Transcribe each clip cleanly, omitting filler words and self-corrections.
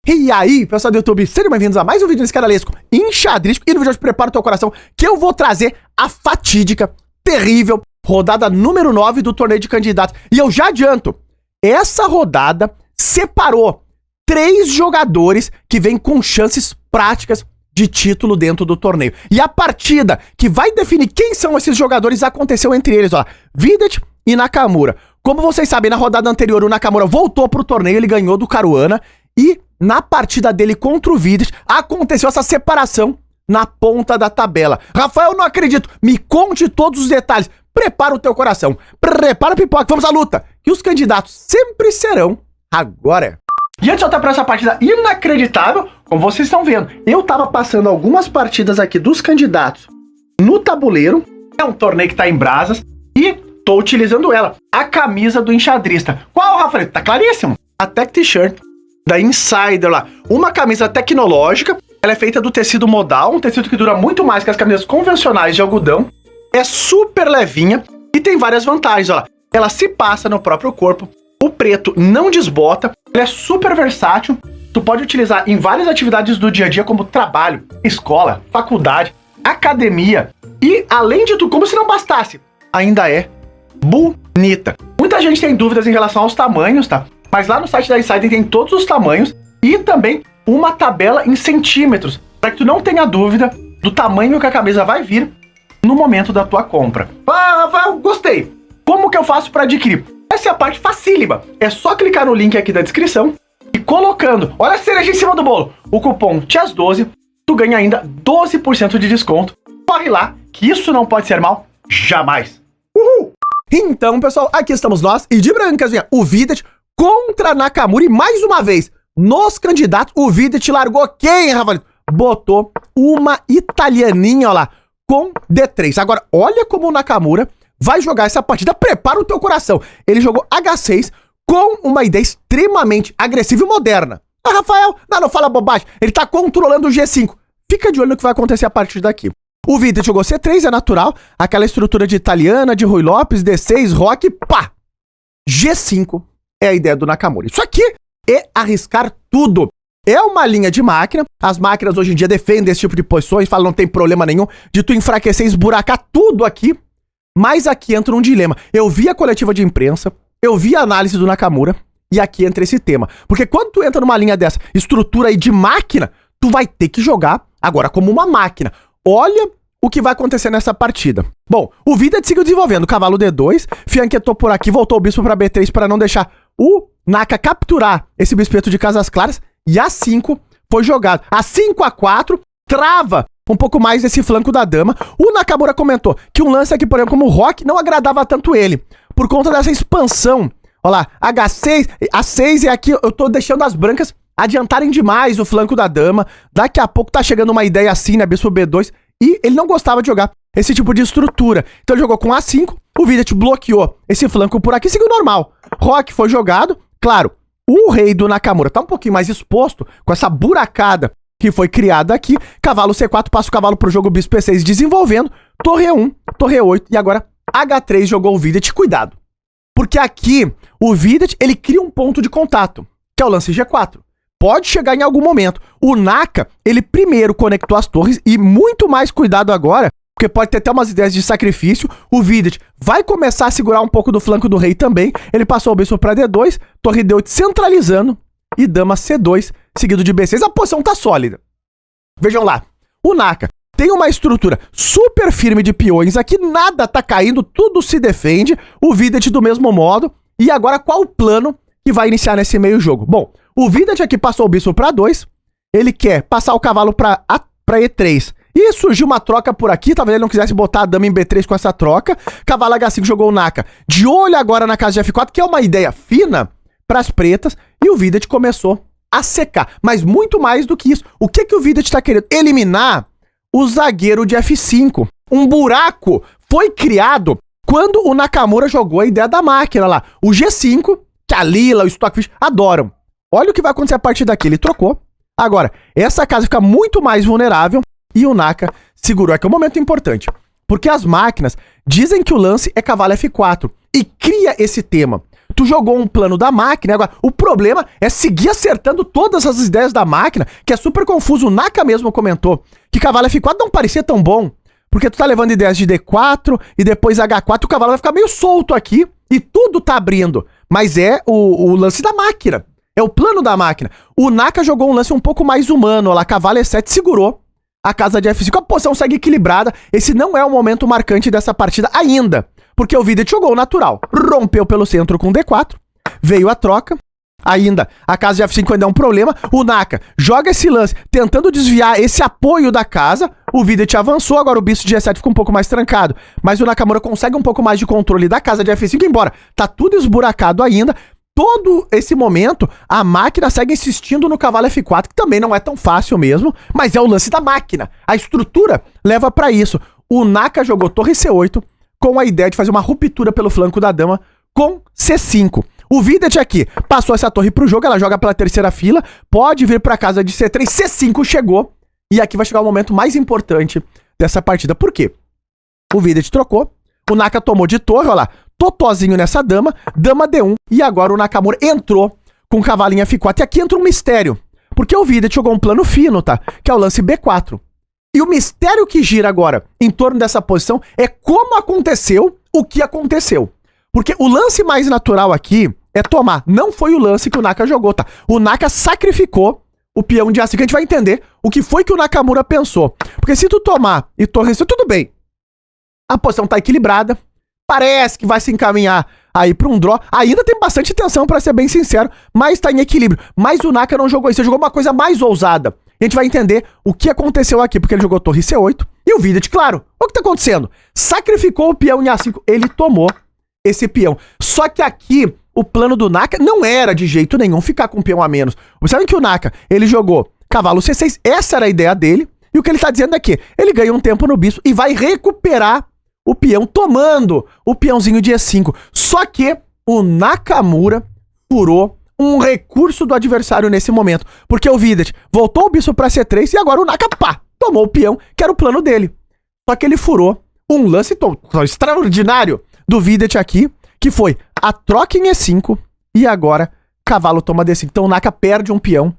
E aí, pessoal do YouTube, sejam bem-vindos a mais um vídeo nesse canalesco enxadrístico. E no vídeo de hoje, prepara o teu coração, que eu vou trazer a fatídica, terrível, rodada número 9 do torneio de candidatos. E eu já adianto, essa rodada separou 3 jogadores que vêm com chances práticas de título dentro do torneio. E a partida que vai definir quem são esses jogadores aconteceu entre eles, ó, Videt e Nakamura. Como vocês sabem, na rodada anterior o Nakamura voltou pro torneio, ele ganhou do Caruana e na partida dele contra o Videt, aconteceu essa separação na ponta da tabela. Rafael, não acredito. Me conte todos os detalhes. Prepara o teu coração. Prepara a pipoca. Vamos à luta. Que os candidatos sempre serão agora. E antes de eu para essa partida inacreditável, como vocês estão vendo, eu tava passando algumas partidas aqui dos candidatos no tabuleiro. É um torneio que tá em brasas. E tô utilizando ela. A camisa do enxadrista. Qual, Rafael? Tá claríssimo. A Tech T-shirt da Insider lá, uma camisa tecnológica, ela é feita do tecido modal, um tecido que dura muito mais que as camisas convencionais de algodão, é super levinha e tem várias vantagens, ó lá. Ela se passa no próprio corpo, o preto não desbota, ela é super versátil, tu pode utilizar em várias atividades do dia a dia como trabalho, escola, faculdade, academia e além de tudo, como se não bastasse, ainda é bonita. Muita gente tem dúvidas em relação aos tamanhos, tá? Mas lá no site da Insider tem todos os tamanhos e também uma tabela em centímetros, para que tu não tenha dúvida do tamanho que a camisa vai vir no momento da tua compra. Ah, Rafael, gostei! Como que eu faço para adquirir? Essa é a parte facílima. É só clicar no link aqui da descrição e colocando, olha a cereja em cima do bolo, o cupom TIAS12, tu ganha ainda 12% de desconto. Corre lá, que isso não pode ser mal jamais. Uhul! Então, pessoal, aqui estamos nós e de brancazinha, o Videt contra Nakamura e mais uma vez, nos candidatos, o Videt largou quem, Rafael? Botou uma italianinha, ó lá, com D3. Agora, olha como o Nakamura vai jogar essa partida, prepara o teu coração. Ele jogou H6 com uma ideia extremamente agressiva e moderna. Ah, Rafael, não fala bobagem, ele tá controlando o G5. Fica de olho no que vai acontecer a partir daqui. O Videt jogou C3, é natural, aquela estrutura de italiana, de Rui Lopes, D6, roque, pá! G5. É a ideia do Nakamura. Isso aqui é arriscar tudo. É uma linha de máquina. As máquinas hoje em dia defendem esse tipo de posições, falam não tem problema nenhum de tu enfraquecer, esburacar tudo aqui. Mas aqui entra um dilema. Eu vi a coletiva de imprensa, eu vi a análise do Nakamura e aqui entra esse tema. Porque quando tu entra numa linha dessa, estrutura aí de máquina, tu vai ter que jogar agora como uma máquina. Olha o que vai acontecer nessa partida. Bom, o Videt seguiu desenvolvendo. Cavalo D2, fianquetou por aqui, voltou o bispo para B3 para não deixar o Naka capturar esse bispeto de casas claras. E A5 foi jogado. A5, A4, trava um pouco mais esse flanco da dama. O Nakamura comentou que um lance aqui, por exemplo, como o roque, não agradava tanto ele. Por conta dessa expansão. Olha lá, H6, A6 e aqui eu tô deixando as brancas adiantarem demais o flanco da dama. Daqui a pouco tá chegando uma ideia assim, né, bispo B2. E ele não gostava de jogar esse tipo de estrutura. Então ele jogou com A5, o Videt bloqueou esse flanco por aqui, seguiu normal. Roque foi jogado, claro, o rei do Nakamura tá um pouquinho mais exposto com essa buracada que foi criada aqui. Cavalo C4, passa o cavalo pro jogo bispo E6 desenvolvendo. Torre E1, torre E8 e agora H3 jogou o Videt, cuidado. Porque aqui o Videt, ele cria um ponto de contato, que é o lance G4. Pode chegar em algum momento. O Naka, ele primeiro conectou as torres e muito mais cuidado agora, porque pode ter até umas ideias de sacrifício. O Videt vai começar a segurar um pouco do flanco do rei também. Ele passou o bispo para D2, torre D8 centralizando e dama C2, seguido de B6. A posição tá sólida. Vejam lá, o Naka tem uma estrutura super firme de peões aqui, nada tá caindo, tudo se defende. O Videt do mesmo modo. E agora qual o plano que vai iniciar nesse meio jogo? Bom, o Videt aqui passou o bispo para 2, ele quer passar o cavalo para E3. E surgiu uma troca por aqui, talvez ele não quisesse botar a dama em B3 com essa troca. Cavalo H5 jogou o Naka. De olho agora na casa de F4, que é uma ideia fina para as pretas. E o Videt começou a secar. Mas muito mais do que isso. O que o Videt está querendo? Eliminar o zagueiro de F5. Um buraco foi criado quando o Nakamura jogou a ideia da máquina lá. O G5, que a Lila, o Stockfish adoram. Olha o que vai acontecer a partir daqui. Ele trocou. Agora, essa casa fica muito mais vulnerável e o Naka segurou. É que é um momento importante. Porque as máquinas dizem que o lance é cavalo F4 e cria esse tema. tu jogou um plano da máquina. Agora, o problema é seguir acertando todas as ideias da máquina, que é super confuso. O Naka mesmo comentou que cavalo F4 não parecia tão bom, porque tu tá levando ideias de D4 e depois H4, o cavalo vai ficar meio solto aqui e tudo tá abrindo. Mas é o lance da máquina. É o plano da máquina. O Naka jogou um lance um pouco mais humano. Olha lá, cavalo E7 segurou a casa de F5. A posição segue equilibrada. Esse não é o momento marcante dessa partida ainda, porque o Vidit jogou o natural. Rompeu pelo centro com D4. Veio a troca. Ainda, a casa de F5 ainda é um problema. O Naka joga esse lance tentando desviar esse apoio da casa. O Vidit avançou, agora o bispo de G7 fica um pouco mais trancado. Mas o Nakamura consegue um pouco mais de controle da casa de F5, embora tá tudo esburacado ainda. Todo esse momento, a máquina segue insistindo no cavalo F4, que também não é tão fácil mesmo, mas é o lance da máquina. A estrutura leva pra isso. O Naka jogou torre C8 com a ideia de fazer uma ruptura pelo flanco da dama com C5. O Vidit aqui passou essa torre pro jogo, ela joga pela terceira fila, pode vir pra casa de C3, C5 chegou, e aqui vai chegar o momento mais importante dessa partida. Por quê? O Vidit trocou, o Naka tomou de torre, olha lá, totozinho nessa dama, dama D1, e agora o Nakamura entrou com o cavalinho F4, e aqui entra um mistério, porque o Vidit jogou um plano fino, tá? Que é o lance B4. E o mistério que gira agora em torno dessa posição é como aconteceu o que aconteceu. Porque o lance mais natural aqui é tomar. Não foi o lance que o Naka jogou, tá? O Naka sacrificou o peão de A5. A gente vai entender o que foi que o Nakamura pensou. Porque se tu tomar e torre, tudo bem. A posição tá equilibrada. Parece que vai se encaminhar aí pra um draw. Ainda tem bastante tensão, pra ser bem sincero, mas tá em equilíbrio. Mas o Naka não jogou isso, ele jogou uma coisa mais ousada. A gente vai entender o que aconteceu aqui, porque ele jogou torre C8 e o Vidit, claro, o que tá acontecendo? Sacrificou o peão em A5, ele tomou esse peão. Só que aqui, o plano do Naka não era de jeito nenhum ficar com o peão a menos. Observem que o Naka, ele jogou cavalo C6, essa era a ideia dele, e o que ele tá dizendo é que ele ganha um tempo no bispo e vai recuperar o peão tomando o peãozinho de E5. Só que o Nakamura furou um recurso do adversário nesse momento, porque o Vidit voltou o bispo pra C3 e agora o Naka, pá, tomou o peão, que era o plano dele. Só que ele furou um lance extraordinário do Vidit aqui, que foi a troca em E5 e agora cavalo toma D5. Então o Naka perde um peão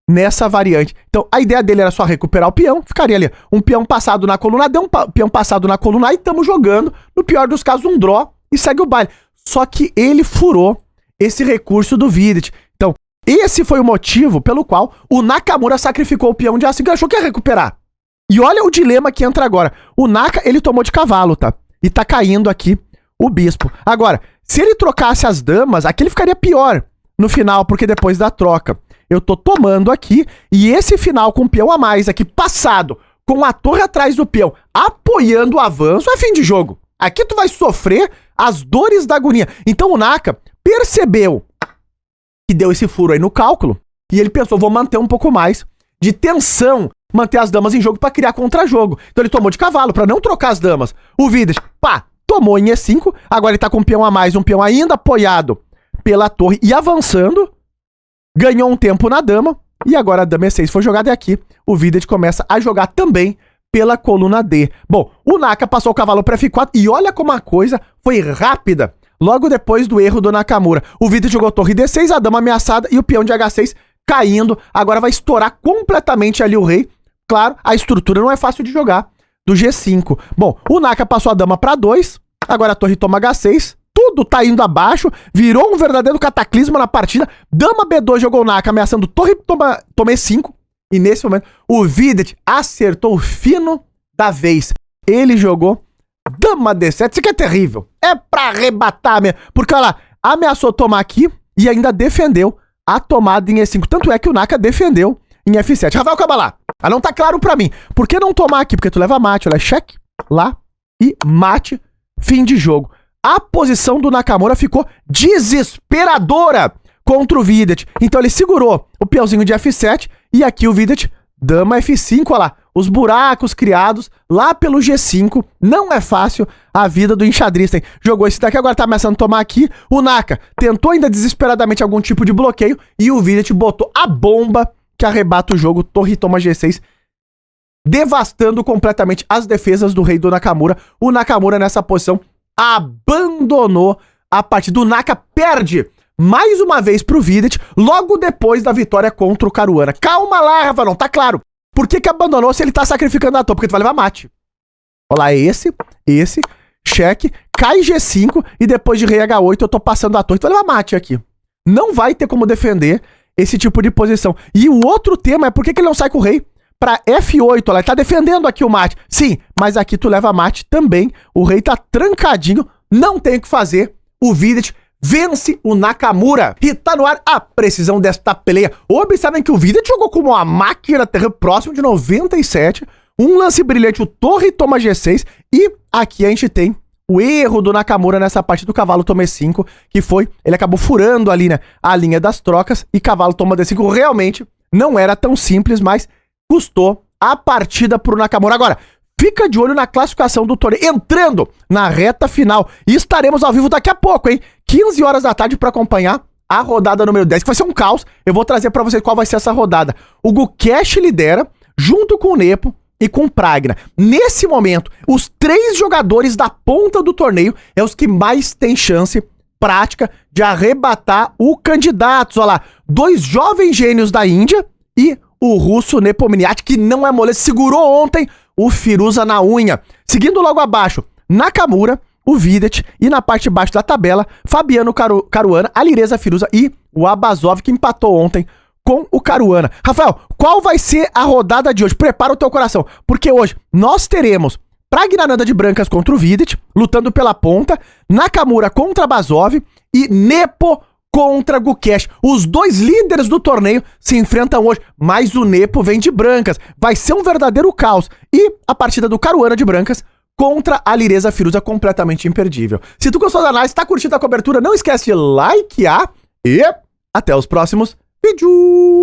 nessa variante. Então a ideia dele era só recuperar o peão, ficaria ali um peão passado na coluna D, um peão passado na coluna A, e estamos jogando, no pior dos casos, um draw e segue o baile. Só que ele furou esse recurso do Vidit. Então, esse foi o motivo pelo qual o Nakamura sacrificou o peão de A5 e achou que ia recuperar. E olha o dilema que entra agora. O Naka, ele tomou de cavalo, tá? E tá caindo aqui o bispo. Agora, se ele trocasse as damas, aqui ele ficaria pior no final, porque depois da troca eu tô tomando aqui, e esse final com o peão a mais aqui, passado, com a torre atrás do peão, apoiando o avanço, é fim de jogo. Aqui tu vai sofrer as dores da agonia. Então o Naka percebeu que deu esse furo aí no cálculo, e ele pensou, vou manter um pouco mais de tensão, manter as damas em jogo pra criar contra-jogo. Então ele tomou de cavalo pra não trocar as damas. O Vidit, pá, tomou em E5, agora ele tá com um peão a mais, um peão ainda apoiado pela torre e avançando, ganhou um tempo na dama, e agora a dama E6 foi jogada, e aqui o Vidit começa a jogar também pela coluna D. Bom, o Naka passou o cavalo para F4, e olha como a coisa foi rápida, logo depois do erro do Nakamura. O Vidit jogou torre D6, a dama ameaçada, e o peão de H6 caindo, agora vai estourar completamente ali o rei. Claro, a estrutura não é fácil de jogar do G5. Bom, o Naka passou a dama para 2, agora a torre toma H6, tudo tá indo abaixo, virou um verdadeiro cataclisma na partida. Dama B2 jogou o Naka, ameaçando torre toma E5. E nesse momento, o Vidit acertou o fino da vez. Ele jogou dama D7. Isso aqui é terrível. É pra arrebatar mesmo. Porque, olha lá, ameaçou tomar aqui e ainda defendeu a tomada em E5. Tanto é que o Naka defendeu em F7. Rafael Cabalá, não tá claro pra mim. Por que não tomar aqui? Porque tu leva mate. Olha, cheque lá e mate, fim de jogo. A posição do Nakamura ficou desesperadora contra o Vidit. Então ele segurou o peãozinho de F7 e aqui o Vidit, dama F5, olha lá, os buracos criados lá pelo G5. Não é fácil a vida do enxadrista, hein? Jogou esse daqui, agora tá ameaçando tomar aqui. O Naka tentou ainda desesperadamente algum tipo de bloqueio e o Vidit botou a bomba que arrebata o jogo, torre toma G6, devastando completamente as defesas do rei do Nakamura. O Nakamura nessa posição abandonou a partida. O Naka perde mais uma vez pro Videt, logo depois da vitória contra o Caruana. Calma lá, Rafa, não, tá claro. Por que abandonou se ele tá sacrificando a torre? Porque tu vai levar mate. Olha lá, esse, cheque, cai G5 e depois de rei H8 eu tô passando a torre. Tu vai levar mate aqui. Não vai ter como defender esse tipo de posição. E o outro tema é por que ele não sai com o rei pra F8, olha, ele tá defendendo aqui o mate. Sim, mas aqui tu leva mate também. O rei tá trancadinho, não tem o que fazer. O Videt vence o Nakamura. E tá no ar a precisão desta peleia. Observem que o Videt jogou como uma máquina terreno próximo de 97. Um lance brilhante, o torre toma G6. E aqui a gente tem o erro do Nakamura nessa parte do cavalo toma E5, que foi, ele acabou furando ali, né, a linha das trocas e cavalo toma D5. Realmente não era tão simples, mas custou a partida pro Nakamura. Agora, fica de olho na classificação do torneio, entrando na reta final. E estaremos ao vivo daqui a pouco, hein? 15 horas da tarde para acompanhar a rodada número 10, que vai ser um caos. Eu vou trazer para vocês qual vai ser essa rodada. O Gukesh lidera, junto com o Nepo e com o Pragna. Nesse momento, os 3 jogadores da ponta do torneio é os que mais têm chance prática de arrebatar o candidato. Olha lá, 2 jovens gênios da Índia e o russo Nepomniachtchi, que não é moleza, segurou ontem o Firuza na unha. Seguindo logo abaixo, Nakamura, o Videt e na parte de baixo da tabela, Fabiano Caruana, Alireza Firuza e o Abazov, que empatou ontem com o Caruana. Rafael, qual vai ser a rodada de hoje? Prepara o teu coração, porque hoje nós teremos Praggnanandhaa de brancas contra o Videt, lutando pela ponta, Nakamura contra Abazov e Nepo contra Gukesh. Os 2 líderes do torneio se enfrentam hoje, mas o Nepo vem de brancas. Vai ser um verdadeiro caos. E a partida do Caruana de brancas contra a Alireza Firuza, completamente imperdível. Se tu gostou da análise, tá curtindo a cobertura, não esquece de likear e até os próximos vídeos.